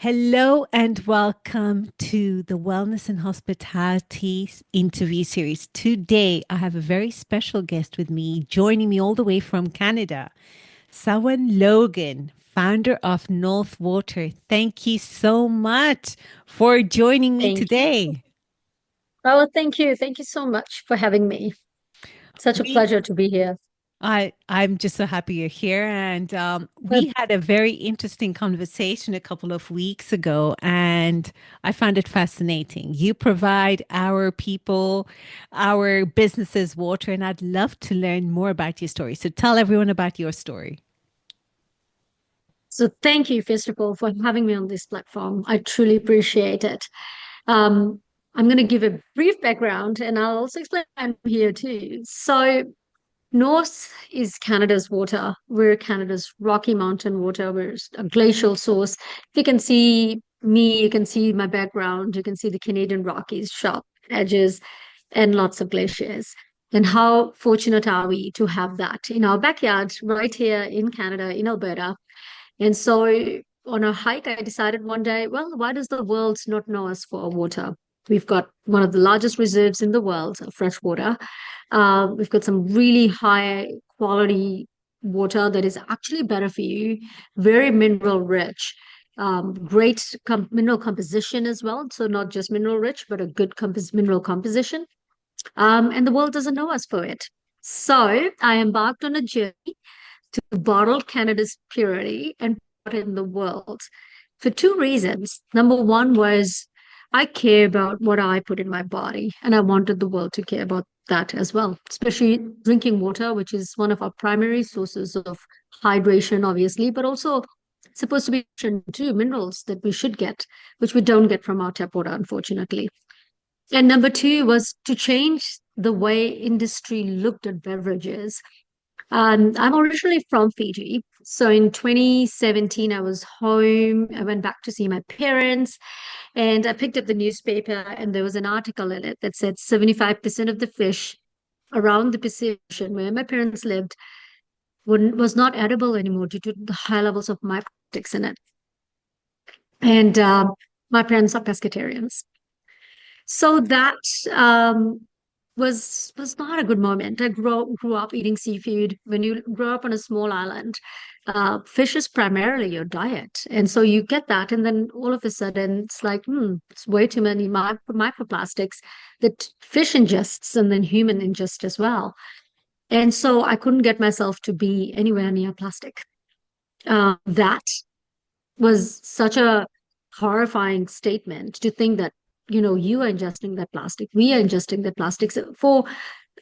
Hello and welcome to the Wellness and Hospitality interview series. Today, I have a very special guest with me, joining me all the way from Canada, Saawan Logan, founder of North Water. Thank you so much for joining me Thank you. today. Oh, thank you. Thank you so much for having me. Such a We pleasure to be here. I'm just so happy you're here. And we had a very interesting conversation a couple of weeks ago, and I found it fascinating. You provide our people, our businesses water, and I'd love to learn more about your story. So tell everyone about your story. So thank you, first of all, for having me on this platform. I truly appreciate it. Um, I'm going to give a brief background and I'll also explain why I'm here too. So North is Canada's water. We're Canada's Rocky Mountain water. We're a glacial source. If you can see me, you can see my background, you can see the Canadian Rockies, sharp edges, and lots of glaciers. And how fortunate are we to have that in our backyard, right here in Canada, in Alberta? And so on a hike, I decided one day, well, why does the world not know us for our water? We've got one of the largest reserves in the world of fresh water. We've got some really high quality water that is actually better for you, very mineral rich, great mineral composition as well. So not just mineral rich, but a good mineral composition. And the world doesn't know us for it. So I embarked on a journey to bottle Canada's purity and put it in the world for two reasons. Number one was I care about what I put in my body, and I wanted the world to care about that as well, especially drinking water, which is one of our primary sources of hydration, obviously, but also supposed to be too minerals that we should get, which we don't get from our tap water, unfortunately. And number two was to change the way industry looked at beverages. I'm originally from Fiji. So in 2017, I was home. I went back to see my parents and I picked up the newspaper, and there was an article in it that said 75% of the fish around the Pacific Ocean where my parents lived was not edible anymore due to the high levels of microtoxins in it. And my parents are pescatarians. So that was not a good moment. I grew up eating seafood. When you grow up on a small island, fish is primarily your diet, and so you get that, and then all of a sudden it's like, it's way too many microplastics that fish ingests and then human ingest as well. And so I couldn't get myself to be anywhere near plastic. That was such a horrifying statement to think that, you are ingesting that plastic, we are ingesting that plastic. So for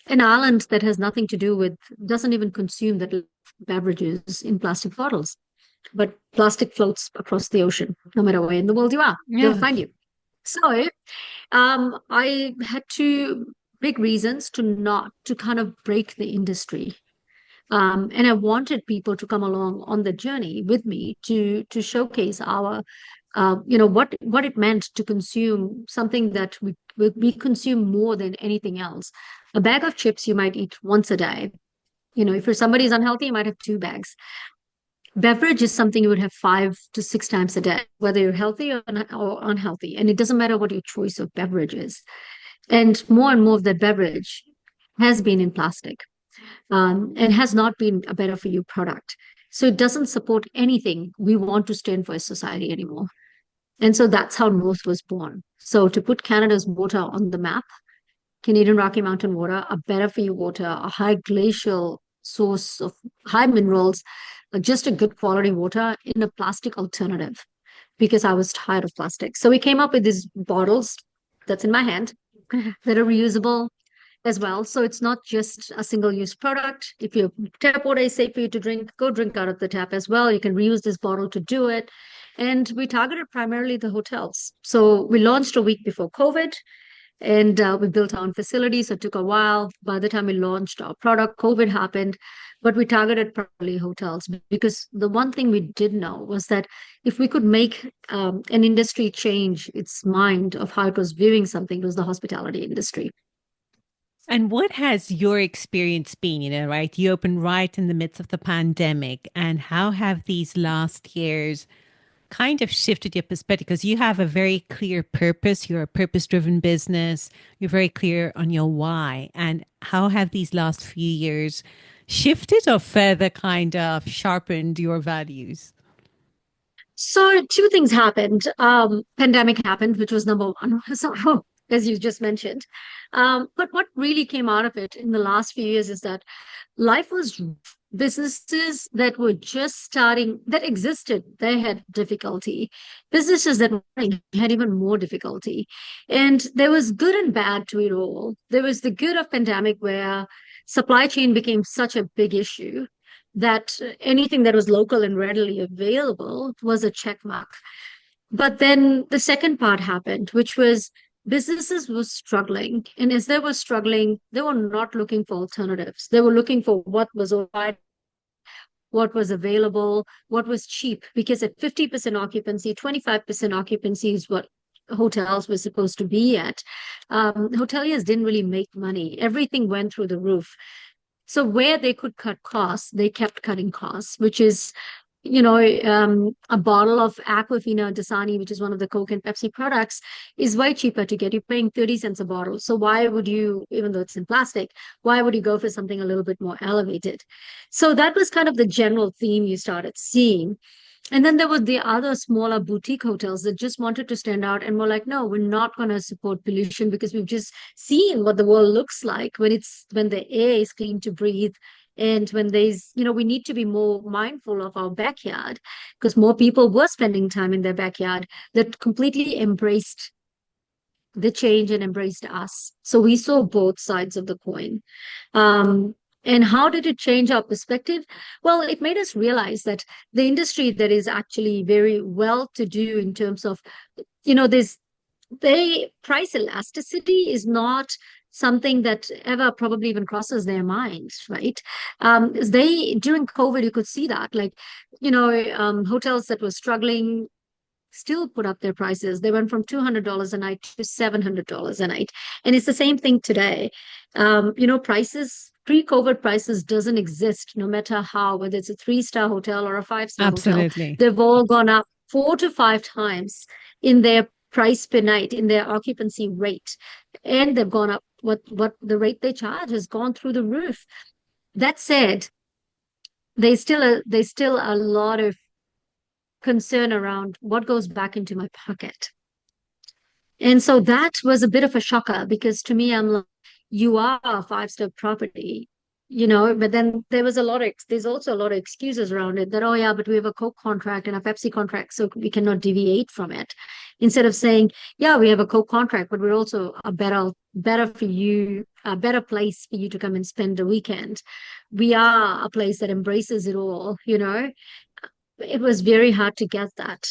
an island that has nothing to do with, doesn't even consume that beverages in plastic bottles, but plastic floats across the ocean, no matter where in the world you are, they'll Yeah. find you. So I had two big reasons to not to kind of break the industry, and I wanted people to come along on the journey with me to showcase our, what it meant to consume something that we consume more than anything else. A bag of chips you might eat once a day. If you're somebody who's unhealthy, you might have two bags. Beverage is something you would have 5 to 6 times a day, whether you're healthy or unhealthy, and it doesn't matter what your choice of beverage is. And more of that beverage has been in plastic, and has not been a better for you product. So it doesn't support anything we want to stand for as society anymore. And so that's how North was born. So to put Canada's water on the map, Canadian Rocky Mountain water, a better for you water, a high glacial source of high minerals, just a good quality water in a plastic alternative, because I was tired of plastic. So we came up with these bottles that's in my hand that are reusable as well. So it's not just a single use product. If your tap water is safe for you to drink, go drink out of the tap as well. You can reuse this bottle to do it. And we targeted primarily the hotels. So we launched a week before COVID, and we built our own facility. So it took a while. By the time we launched our product, COVID happened, but we targeted primarily hotels, because the one thing we did know was that if we could make an industry change its mind of how it was viewing something, it was the hospitality industry. And what has your experience been, right? You opened right in the midst of the pandemic, and how have these last years kind of shifted your perspective because you have a very clear purpose. You're a purpose driven business. You're very clear on your why. And how have these last few years shifted or further kind of sharpened your values? So two things happened. Pandemic happened, which was number one. So as you just mentioned. But what really came out of it in the last few years is that life was businesses that were just starting, that existed, they had difficulty. Businesses that were running had even more difficulty. And there was good and bad to it all. There was the good of pandemic where supply chain became such a big issue that anything that was local and readily available was a check mark. But then the second part happened, which was businesses were struggling. And as they were struggling, they were not looking for alternatives. They were looking for what was alright, what was available, what was cheap. Because at 50% occupancy, 25% occupancy is what hotels were supposed to be at. Hoteliers didn't really make money. Everything went through the roof. So where they could cut costs, they kept cutting costs, which is, a bottle of Aquafina Dasani, which is one of the Coke and Pepsi products, is way cheaper to get. You're paying 30 cents a bottle. So why would you, even though it's in plastic, why would you go for something a little bit more elevated? So that was kind of the general theme you started seeing. And then there was the other smaller boutique hotels that just wanted to stand out and were like, no, we're not going to support pollution because we've just seen what the world looks like when the air is clean to breathe. And when we need to be more mindful of our backyard because more people were spending time in their backyard that completely embraced the change and embraced us. So we saw both sides of the coin. Um, and how did it change our perspective? Well, it made us realize that the industry that is actually very well to do in terms of, there's they price elasticity is not something that ever probably even crosses their minds, right? They during COVID, you could see that, like, hotels that were struggling still put up their prices. They went from $200 a night to $700 a night. And it's the same thing today. Prices, pre-COVID prices doesn't exist no matter how, whether it's a three-star hotel or a five-star hotel. Absolutely. They've all gone up 4 to 5 times in their price per night, in their occupancy rate. And they've gone up, what the rate they charge has gone through the roof. That said, there's still a lot of concern around what goes back into my pocket. And so that was a bit of a shocker because to me, I'm like, you are a five-star property, but then there's also a lot of excuses around it that, oh yeah, but we have a Coke contract and a Pepsi contract, so we cannot deviate from it. Instead of saying, yeah, we have a Coke contract, but we're also better for you, a better place for you to come and spend the weekend. We are a place that embraces it all. It was very hard to get that.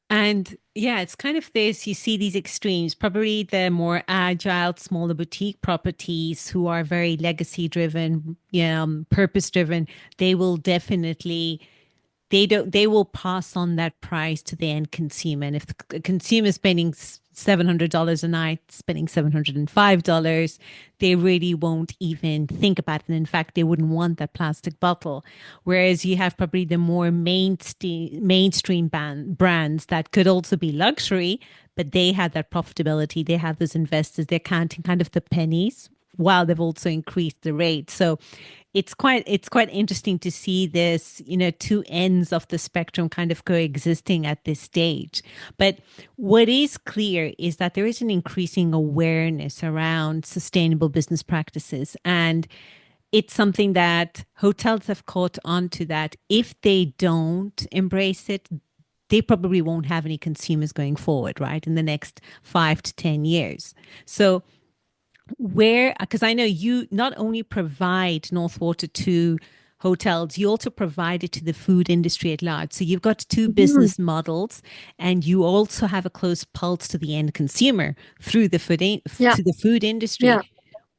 And yeah, it's kind of this, you see these extremes, probably the more agile, smaller boutique properties who are very legacy driven, purpose driven, they will definitely they will pass on that price to the end consumer. And if the consumer is spending $700 a night, spending $705, they really won't even think about it. And in fact, they wouldn't want that plastic bottle. Whereas you have probably the more mainstream brands that could also be luxury, but they had that profitability. They have those investors. They're counting kind of the pennies while they've also increased the rate. So it's quite interesting to see this, two ends of the spectrum kind of coexisting at this stage. But what is clear is that there is an increasing awareness around sustainable business practices. And it's something that hotels have caught on to, that if they don't embrace it, they probably won't have any consumers going forward, right, in the next 5 to 10 years. So where, because I know you not only provide North Water to hotels, you also provide it to the food industry at large. So you've got two Mhm. business models, and you also have a close pulse to the end consumer through Yeah, to the food industry. yeah,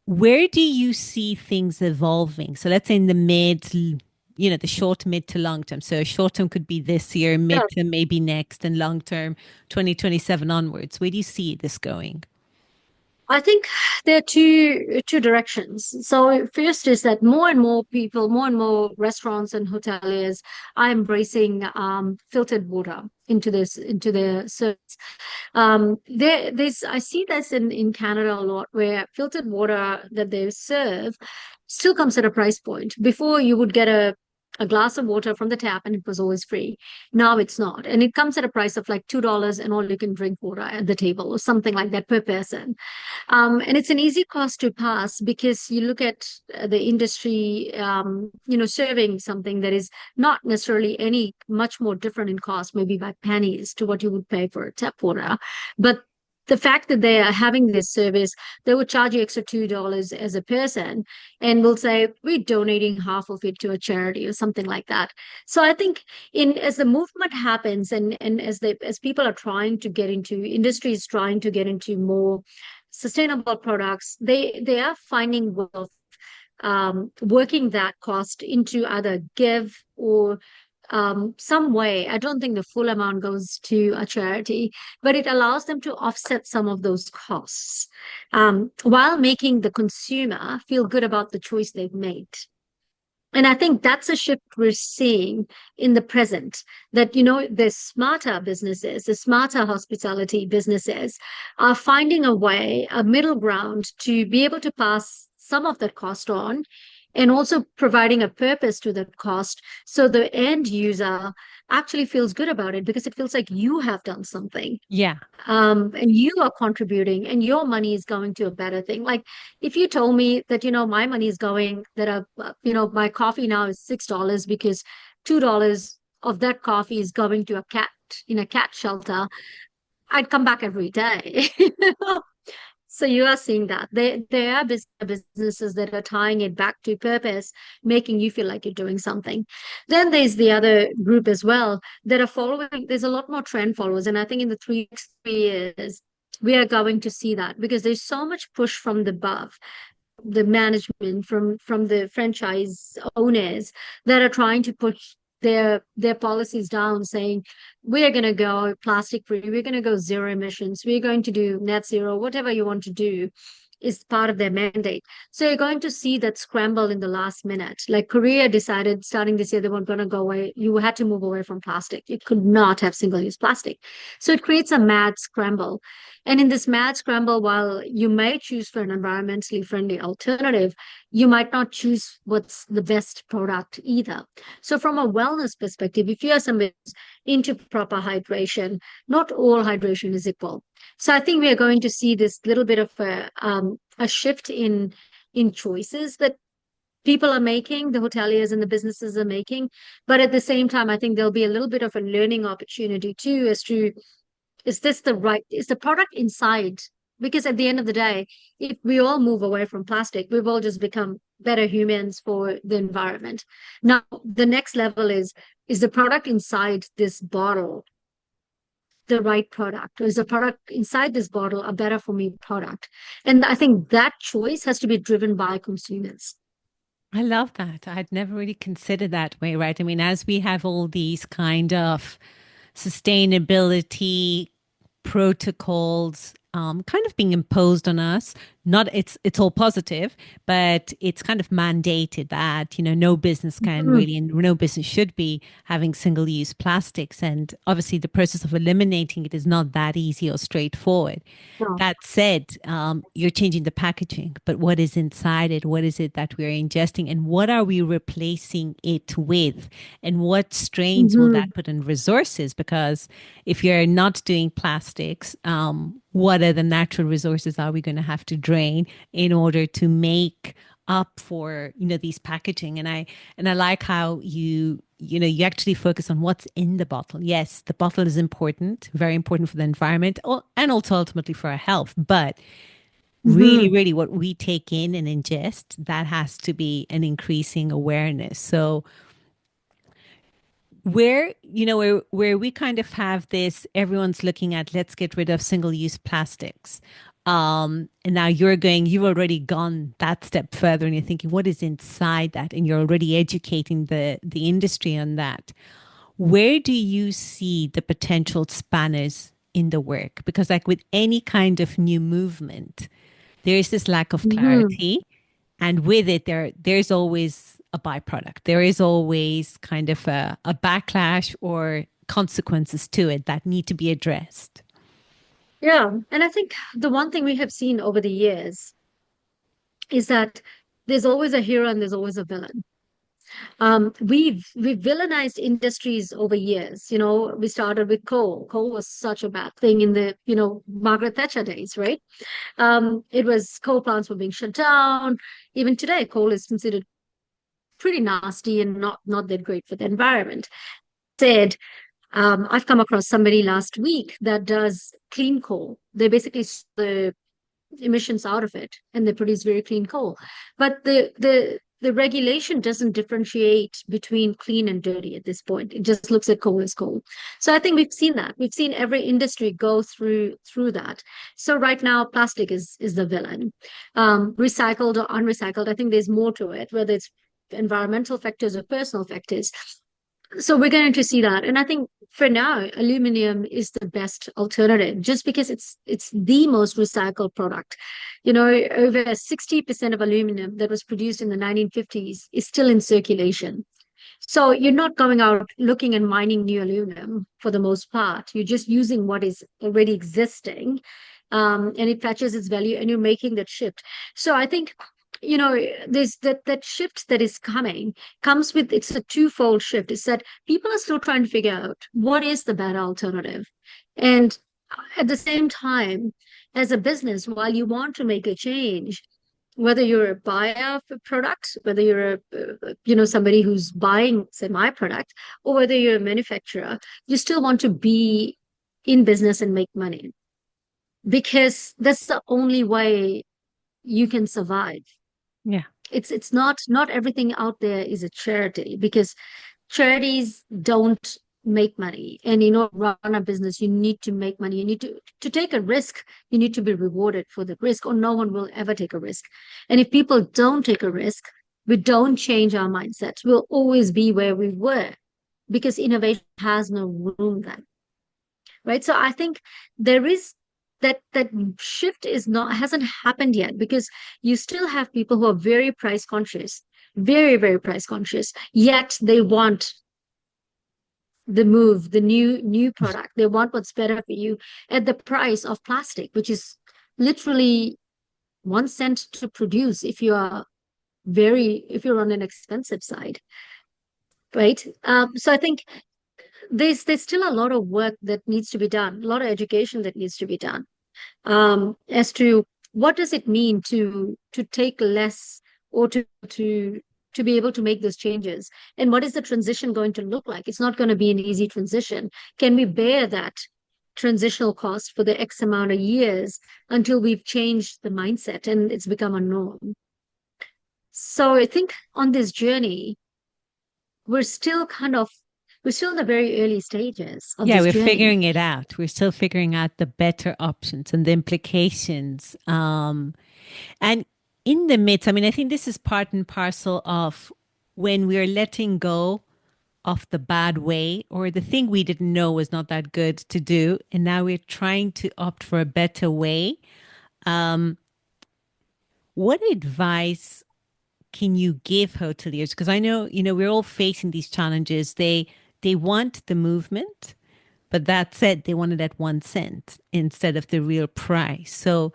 Where do you see things evolving? So let's say in the the short, mid to long term. So short term could be this year, yeah. mid term maybe next, and long term 2027 onwards. Where do you see this going? I think there are two directions. So first is that more and more people, more and more restaurants and hoteliers are embracing filtered water into their service. There's I see this in Canada a lot, where filtered water that they serve still comes at a price point. Before, you would get a glass of water from the tap and it was always free. Now it's not. And it comes at a price of like $2 and all you can drink water at the table or something like that per person. And it's an easy cost to pass because you look at the industry, serving something that is not necessarily any much more different in cost, maybe by pennies to what you would pay for tap water. But the fact that they are having this service, they would charge you extra $2 as a person and will say, we're donating half of it to a charity or something like that. So I think in as the movement happens and as people are trying to get into industries trying to get into more sustainable products, they are finding wealth, working that cost into either give or some way. I don't think the full amount goes to a charity, but it allows them to offset some of those costs, while making the consumer feel good about the choice they've made. And I think that's a shift we're seeing in the present, that, the smarter businesses, the smarter hospitality businesses are finding a way, a middle ground to be able to pass some of that cost on and also providing a purpose to that cost. So the end user actually feels good about it because it feels like you have done something, Yeah. and you are contributing and your money is going to a better thing. Like if you told me that, my money is going, that, my coffee now is $6 because $2 of that coffee is going to a cat in a cat shelter, I'd come back every day. So you are seeing that there are businesses that are tying it back to purpose, making you feel like you're doing something. Then there's the other group as well that are following. There's a lot more trend followers, and I think in the next 3 years we are going to see that because there's so much push from the above, the management, from the franchise owners that are trying to push their policies down, saying we are going to go plastic free, we're going to go zero emissions, we're going to do net zero, whatever you want to do is part of their mandate. So you're going to see that scramble in the last minute. Like Korea decided starting this year they weren't going to go away. You had to move away from plastic. You could not have single-use plastic. So it creates a mad scramble. And in this mad scramble, while you may choose for an environmentally friendly alternative, you might not choose what's the best product either. So from a wellness perspective, if you are somebody who's into proper hydration, not all hydration is equal. So I think we are going to see this little bit of a shift in choices that people are making, the hoteliers and the businesses are making. But at the same time, I think there'll be a little bit of a learning opportunity too, as to is the product inside? Because at the end of the day, if we all move away from plastic, we've all just become better humans for the environment. Now, the next level is the product inside this bottle the right product, or is the product inside this bottle a better for me product? And I think that choice has to be driven by consumers. I love that. I'd never really considered that way, right? I mean, as we have all these kind of sustainability protocols kind of being imposed on us. Not it's all positive, but it's kind of mandated that no business can Mhm. really and no business should be having single use plastics. And obviously, the process of eliminating it is not that easy or straightforward. No. That said, you're changing the packaging, but what is inside it? What is it that we're ingesting? And what are we replacing it with? And what strains will Mhm. that put in resources? Because if you're not doing plastics, what other natural resources are we going to have to drain in order to make up for these packaging? And I like how you actually focus on what's in the bottle. Yes, the bottle is important, very important for the environment, and also ultimately for our health. But really, Mhm. really, what we take in and ingest, that has to be an increasing awareness. So where we kind of have this, everyone's looking at, let's get rid of single use plastics. And now you've already gone that step further and you're thinking, what is inside that? And you're already educating the industry on that. Where do you see the potential spanners in the work? Because like with any kind of new movement, There is this lack of Hmm. clarity, and with it, there's always a byproduct. There is always kind of a backlash or consequences to it that need to be addressed. Yeah. And I think the one thing we have seen over the years is that there's always a hero and there's always a villain. We've villainized industries over years. You know, we started with coal. Coal was such a bad thing in the, Margaret Thatcher days, right? It was coal plants were being shut down. Even today, coal is considered pretty nasty and not that great for the environment. Said, I've come across somebody last week that does clean coal. They basically the emissions out of it and they produce very clean coal. But the regulation doesn't differentiate between clean and dirty at this point. It just looks at coal as coal. So I think we've seen that. We've seen every industry go through that. So right now, plastic is the villain. Recycled or unrecycled, I think there's more to it, whether it's environmental factors or personal factors. So we're going to see that. And I think for now, aluminum is the best alternative just because it's the most recycled product. You know, over 60% of aluminum that was produced in the 1950s is still in circulation. So you're not going out looking and mining new aluminum for the most part. You're just using what is already existing, and it fetches its value, and you're making that shift. So I think, there's that shift that is coming comes with it's a twofold shift. It's that people are still trying to figure out what is the better alternative, and at the same time, as a business, while you want to make a change, whether you're a buyer of a product, whether you're somebody who's buying, say, my product, or whether you're a manufacturer, you still want to be in business and make money because that's the only way you can survive. Yeah. It's not everything out there is a charity because charities don't make money. And run a business, you need to make money. You need to take a risk. You need to be rewarded for the risk, or no one will ever take a risk. And if people don't take a risk, we don't change our mindsets, we'll always be where we were because innovation has no room then. Right. So I think there is that shift is not hasn't happened yet because you still have people who are very price conscious, very, very price conscious, yet they want the move, the new product. They want what's better for you at the price of plastic, which is literally 1 cent to produce if you're on an expensive side, right? So I think there's still a lot of work that needs to be done, a lot of education that needs to be done, as to what does it mean to take less or to be able to make those changes, and what is the transition going to look like? It's not going to be an easy transition. Can we bear that transitional cost for the X amount of years until we've changed the mindset and it's become a norm? So I think on this journey, we're still we're still in the very early stages of Yeah, this we're journey. figuring it out. We're still figuring out the better options and the implications. And in the midst, I mean, I think this is part and parcel of when we're letting go of the bad way or the thing we didn't know was not that good to do. And now we're trying to opt for a better way. Um, what advice can you give hoteliers? Because I know, we're all facing these challenges. They want the movement, but that said, they want it at 1 cent instead of the real price. So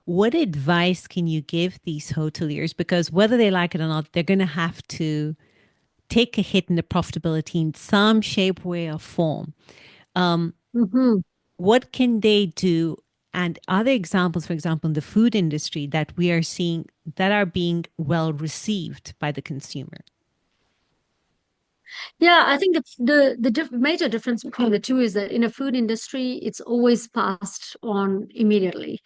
what advice can you give these hoteliers? Because whether they like it or not, they're going to have to take a hit in the profitability in some shape, way, or form. Um, Mhm. what can they do? And other examples, for example, in the food industry that we are seeing that are being well received by the consumer. Yeah, I think major difference between the two is that in a food industry, it's always passed on immediately.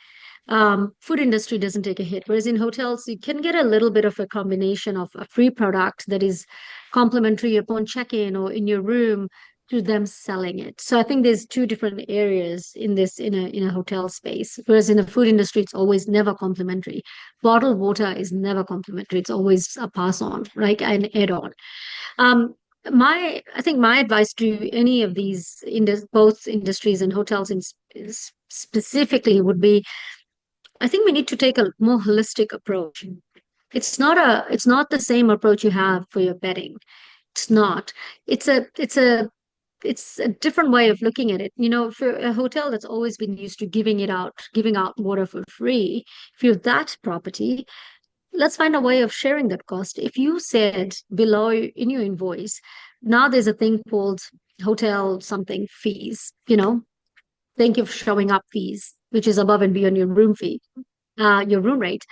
Food industry doesn't take a hit, whereas in hotels, you can get a little bit of a combination of a free product that is complimentary upon check-in or in your room to them selling it. So I think there's two different areas in this in a hotel space. Whereas in the food industry, it's always never complimentary. Bottled water is never complimentary. It's always a pass on, right? An add-on. Um, I think my advice to any of these both industries and hotels specifically would be I think we need to take a more holistic approach. It's not the same approach you have for your bedding. It's not. It's a different way of looking at it. For a hotel that's always been used to giving out water for free, if you have that property, let's find a way of sharing that cost. If you said below in your invoice, now there's a thing called hotel something fees, thank you for showing up fees, which is above and beyond your room fee, your room rate.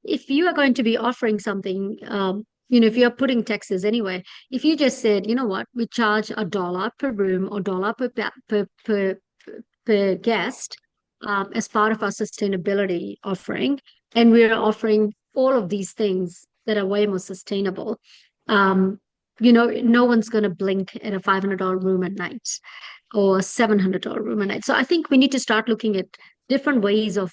If you are going to be offering something, if you're putting taxes anyway, if you just said, you know what, we charge $1 per room or dollar per guest as part of our sustainability offering, and we're offering all of these things that are way more sustainable. Um, no one's going to blink at a $500 room at night or $700 room a night. So I think we need to start looking at different ways of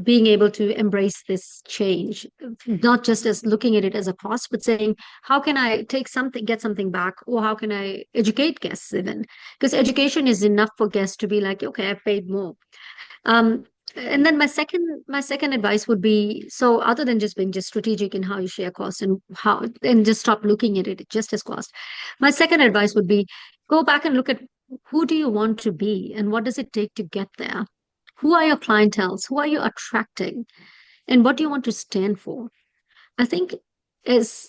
being able to embrace this change, not just as looking at it as a cost, but saying, how can I take something, get something back, or how can I educate guests even? Because education is enough for guests to be like, okay, I paid more. Um, and then my second advice would be, so other than just being just strategic in how you share costs and just stop looking at it just as cost. My second advice would be go back and look at who do you want to be and what does it take to get there? Who are your clientels? Who are you attracting? And what do you want to stand for? I think as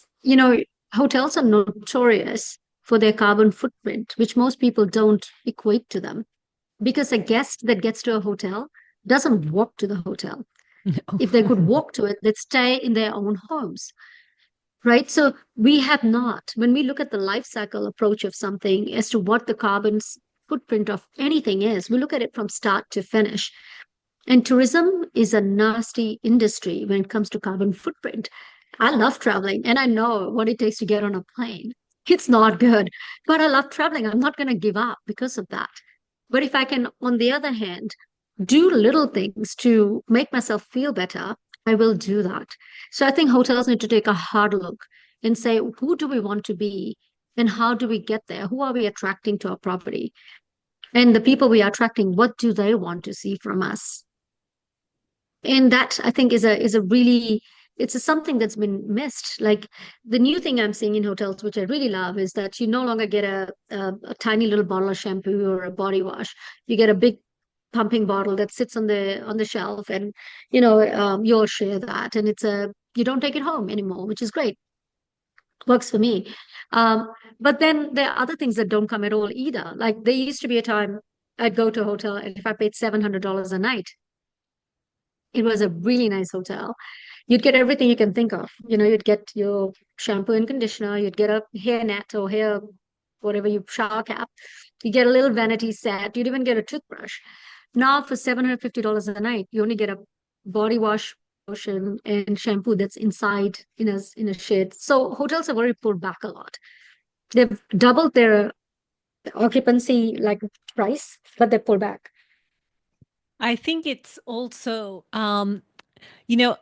hotels are notorious for their carbon footprint, which most people don't equate to them because a guest that gets to a hotel doesn't walk to the hotel. If they could walk to it, they'd stay in their own homes, right? So we have not, when we look at the life cycle approach of something as to what the carbon footprint of anything is, we look at it from start to finish. And tourism is a nasty industry when it comes to carbon footprint. I love traveling and I know what it takes to get on a plane. It's not good, but I love traveling. I'm not going to give up because of that. But if I can, on the other hand, do little things to make myself feel better, I will do that. So I think hotels need to take a hard look and say, who do we want to be and how do we get there? Who are we attracting to our property? And the people we are attracting, what do they want to see from us? And that I think is a really something that's been missed. Like the new thing I'm seeing in hotels, which I really love, is that you no longer get a tiny little bottle of shampoo or a body wash. You get a big pumping bottle that sits on the shelf, and you'll share that, and you don't take it home anymore, which is great. Works for me. But then there are other things that don't come at all either. Like there used to be a time I'd go to a hotel, and if I paid $700 a night, it was a really nice hotel. You'd get everything you can think of. You'd get your shampoo and conditioner, you'd get a hair net or hair, whatever you shower cap. You get a little vanity set. You'd even get a toothbrush. Now for $750 a night, you only get a body wash, lotion, and shampoo that's inside in a shade. So hotels have already pulled back a lot. They've doubled their occupancy like price, but they pulled back. I think it's also,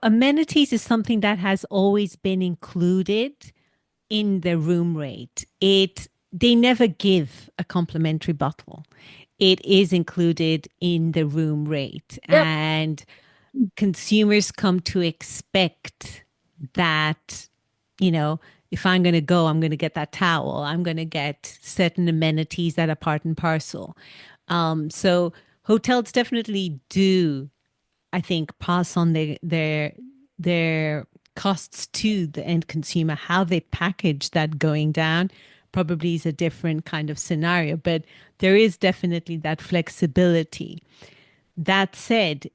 amenities is something that has always been included in the room rate. They never give a complimentary bottle. It is included in the room rate, Yep. and consumers come to expect that, if I'm going to go, I'm going to get that towel. I'm going to get certain amenities that are part and parcel. So hotels definitely do, I think, pass on their costs to the end consumer. How they package that going down probably is a different kind of scenario, but there is definitely that flexibility. That said,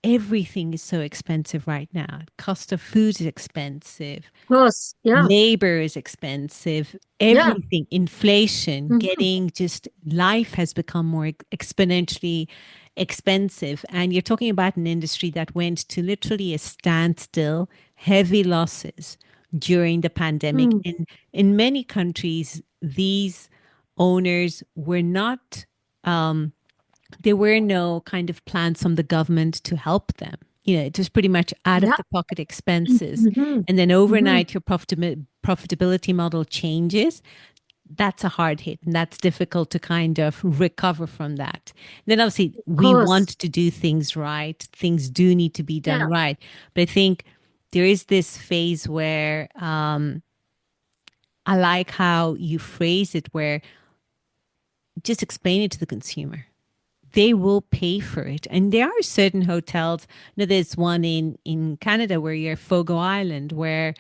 everything is so expensive right now. Cost of food is expensive. Of course. Yeah. Labor is expensive. Yeah. Everything, inflation, Mhm. getting just life has become more exponentially expensive. And you're talking about an industry that went to literally a standstill, heavy losses during the pandemic. Mm. And in many countries, these owners were not there were no kind of plans from the government to help them. It was pretty much out of Yeah. the pocket expenses. Mhm. And then Mhm. overnight, your profitability model changes. that's a hard hit, and that's difficult to kind of recover from that. Then obviously Of we want course. to do things right. Things do need to be done Yeah. right. But I think there is this phase where I like how you phrase it, where just explain it to the consumer. They will pay for it. And there are certain hotels. There's one in Canada where you're Fogo Island, where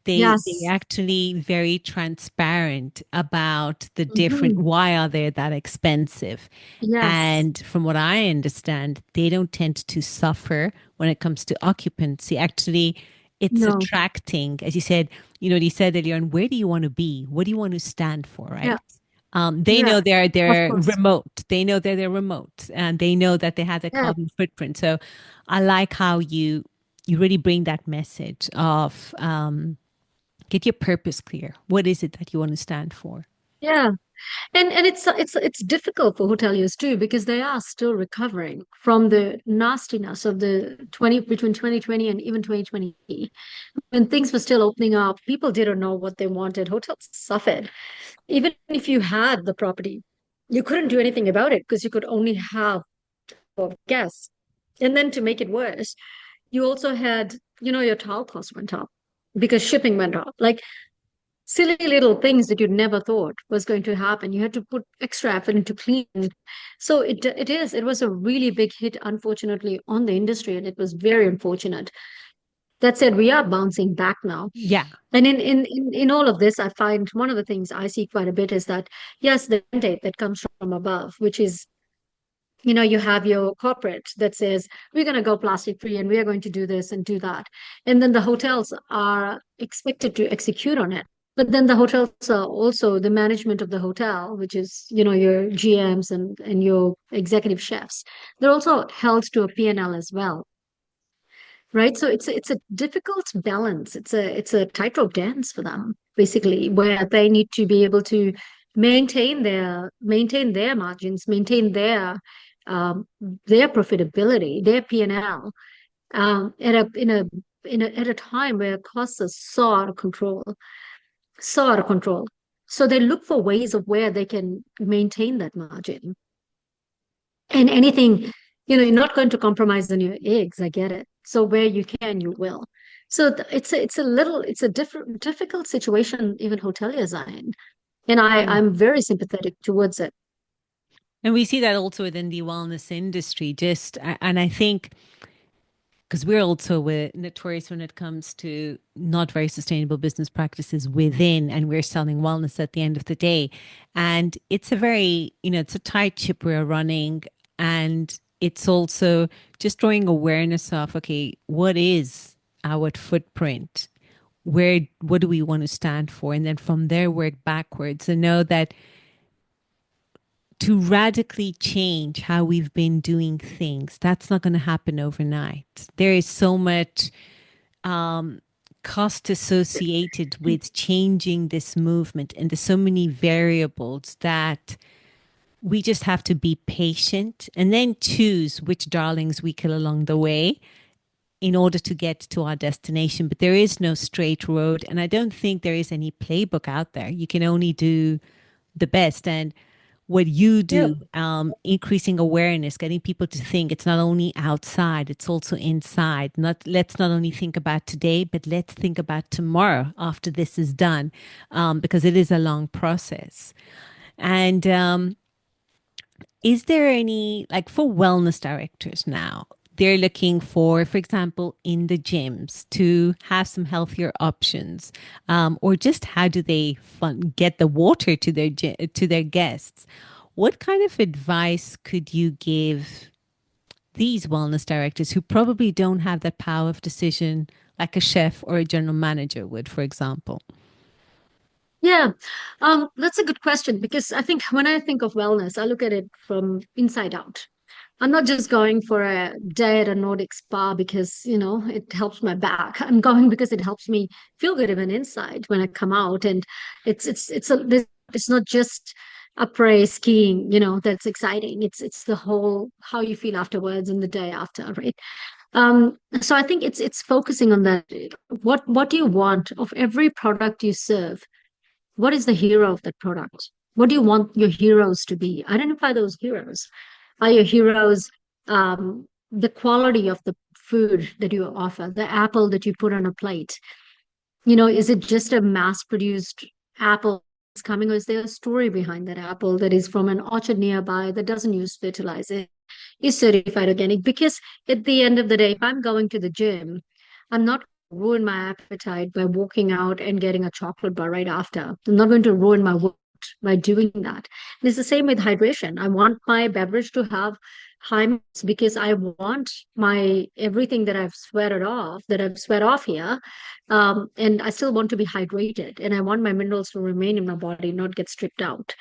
they Yes. actually very transparent about the different Hmm. why are they that expensive. Yes. And from what I understand, they don't tend to suffer when it comes to occupancy. Actually, it's No. attracting, as you said, you said earlier on, where do you want to be? What do you want to stand for, Yeah. right? They Yeah. know Of they're course. remote. They know they're remote, and they know that they have a Yeah. carbon footprint. So, I like how you really bring that message of get your purpose clear. What is it that you want to stand for? Yeah. And it's difficult for hoteliers too because they are still recovering from the nastiness of the 20 between 2020 and even 2020 when things were still opening up. People didn't know what they wanted. Hotels suffered. Even if you had the property, you couldn't do anything about it because you could only have 12 guests. And then to make it worse, you also had, your towel cost went up because shipping went up. Like silly little things that you never thought was going to happen. You had to put extra effort into cleaning. So it was a really big hit, unfortunately, on the industry, and it was very unfortunate. That said, we are bouncing back now. Yeah, And in all of this, I find one of the things I see quite a bit is that, yes, the mandate that comes from above, which is, you have your corporate that says, we're going to go plastic free and we are going to do this and do that. And then the hotels are expected to execute on it. But then the hotels are also the management of the hotel, which is, your GMs and your executive chefs. They're also held to a P&L as well. Right. So it's a difficult balance. It's a tightrope dance for them, basically, where they need to be able to maintain their margins, maintain their profitability, their P&L, at a time where costs are so out of control, so out of control. So they look for ways of where they can maintain that margin. And anything, you're not going to compromise on your eggs. I get it. So where you can, you will. So it's a difficult situation even hoteliers are in. And and I'm very sympathetic towards it. and we see that also within the wellness industry. And I think because we're also notorious when it comes to not very sustainable business practices within, and we're selling wellness at the end of the day. And it's a very, it's a tight ship we're running. And it's also just drawing awareness of, okay, what is our footprint? What do we want to stand for? And then from there, work backwards and know that to radically change how we've been doing things, that's not going to happen overnight. There is so much cost associated with changing this movement, and there's so many variables that we just have to be patient and then choose which darlings we kill along the way in order to get to our destination. But there is no straight road, and I don't think there is any playbook out there. You can only do the best. And what you Yeah. do, increasing awareness, getting people to think it's not only outside, it's also inside. Let's not only think about today, but let's think about tomorrow after this is done, because it is a long process. And is there any, like for wellness directors now, they're looking for example, in the gyms to have some healthier options, or just how do they get the water to to their guests? What kind of advice could you give these wellness directors who probably don't have that power of decision like a chef or a general manager would, for example? Yeah. That's a good question because I think when I think of wellness, I look at it from inside out. I'm not just going for a day at a Nordic spa because, it helps my back. I'm going because it helps me feel good even inside when I come out. And it's not just après skiing, that's exciting. It's the whole how you feel afterwards and the day after, right? So I think it's focusing on that. What do you want of every product you serve? What is the hero of that product? What do you want your heroes to be? Identify those heroes. Are your heroes the quality of the food that you offer, the apple that you put on a plate? Is it just a mass produced apple that's coming, or is there a story behind that apple that is from an orchard nearby that doesn't use fertilizer, is certified organic? Because at the end of the day, if I'm going to the gym, I'm not going to ruin my appetite by walking out and getting a chocolate bar right after. I'm not going to ruin my work by doing that. And it's the same with hydration. I want my beverage to have high minerals because I want my everything that I've sweat off here. And I still want to be hydrated, and I want my minerals to remain in my body, not get stripped out.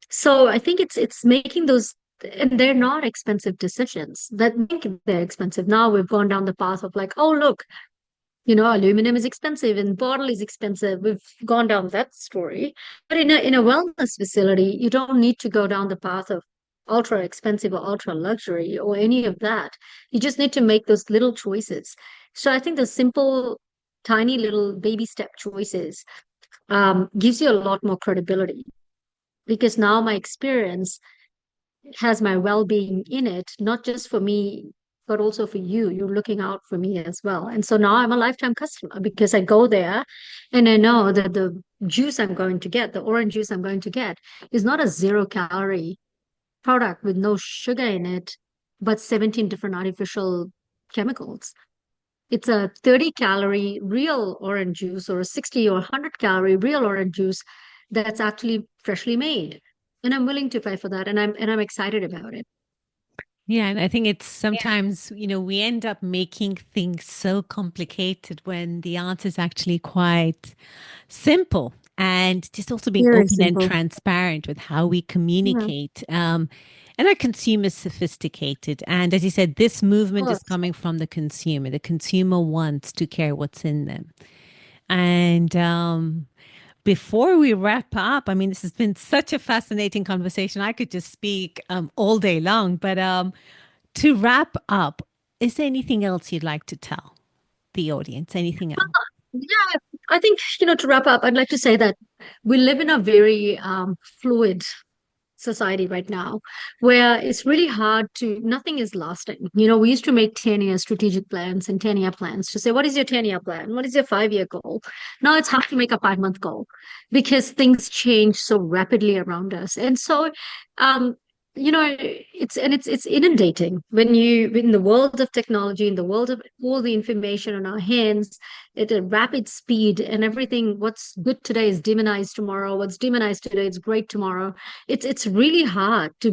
So I think it's making those, and they're not expensive decisions that make they're expensive. Now we've gone down the path of like, oh look, aluminum is expensive and bottle is expensive. We've gone down that story. But in a wellness facility, you don't need to go down the path of ultra expensive or ultra luxury or any of that. You just need to make those little choices. So I think the simple, tiny little baby step choices gives you a lot more credibility, because now my experience has my well-being in it, not just for me, but also for you. You're looking out for me as well. And so now I'm a lifetime customer because I go there and I know that the juice I'm going to get, the orange juice I'm going to get, is not a 0 calorie product with no sugar in it, but 17 different artificial chemicals. It's a 30 calorie real orange juice or a 60 or 100 calorie real orange juice that's actually freshly made. And I'm willing to pay for that, and I'm excited about it. Yeah, and I think it's sometimes, we end up making things so complicated when the answer is actually quite simple. And just also being Very open and simple. transparent with how we Yeah, of communicate. And our consumers sophisticated. And as you said, this movement is course. coming from the consumer. The consumer wants to care what's in them. And before we wrap up, I mean, this has been such a fascinating conversation. I could just speak all day long, but to wrap up, is there anything else you'd like to tell the audience? Anything else? Yeah, I think, to wrap up, I'd like to say that we live in a very fluid society right now where it's really hard to, nothing is lasting. We used to make 10-year strategic plans and 10-year plans to say, what is your 10-year plan? What is your 5-year goal? Now it's hard to make a 5-month goal because things change so rapidly around us. And so, it's inundating when you in the world of technology, in the world of all the information in our hands at a rapid speed, and everything, what's good today is demonized tomorrow, what's demonized today is great tomorrow. It's really hard to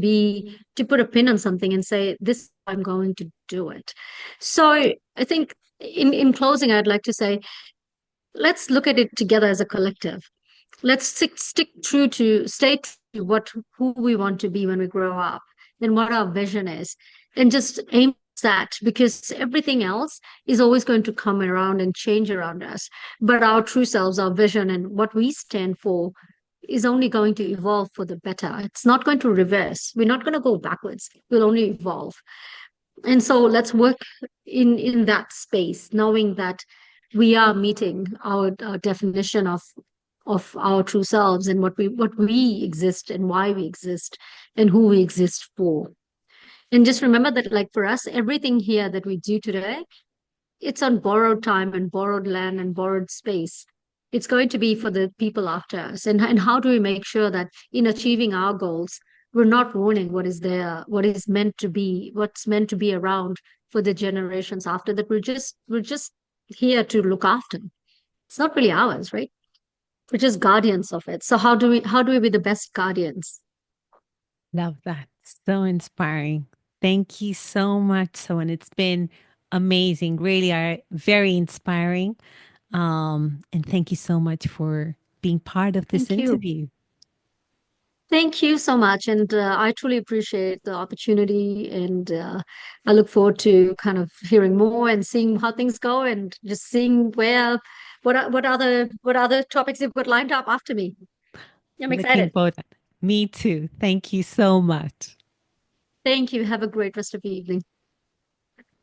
put a pin on something and say, this I'm going to do it. So I think in closing, I'd like to say, let's look at it together as a collective. Let's stick true to stay true to who we want to be when we grow up and what our vision is, and just aim for that, because everything else is always going to come around and change around us. But our true selves, our vision, and what we stand for is only going to evolve for the better. It's not going to reverse. We're not going to go backwards. We'll only evolve. And so let's work in that space, knowing that we are meeting our definition of our true selves, and what we exist and why we exist and who we exist for. And just remember that, like, for us, everything here that we do today, it's on borrowed time and borrowed land and borrowed space. It's going to be for the people after us. And how do we make sure that in achieving our goals, we're not ruining what is there, what is meant to be, what's meant to be around for the generations after that? We're just here to look after. It's not really ours, right? We're just guardians of it. So how do we be the best guardians? Love that. So inspiring. Thank you so much, so and it's been amazing. Really are very inspiring. And thank you so much for being part of this Thank you. interview. Thank you so much. And I truly appreciate the opportunity. And I look forward to kind of hearing more and seeing how things go, and just seeing what other topics you've got lined up after me. I'm Looking excited. forward. Me too. Thank you so much. Thank you. Have a great rest of your evening.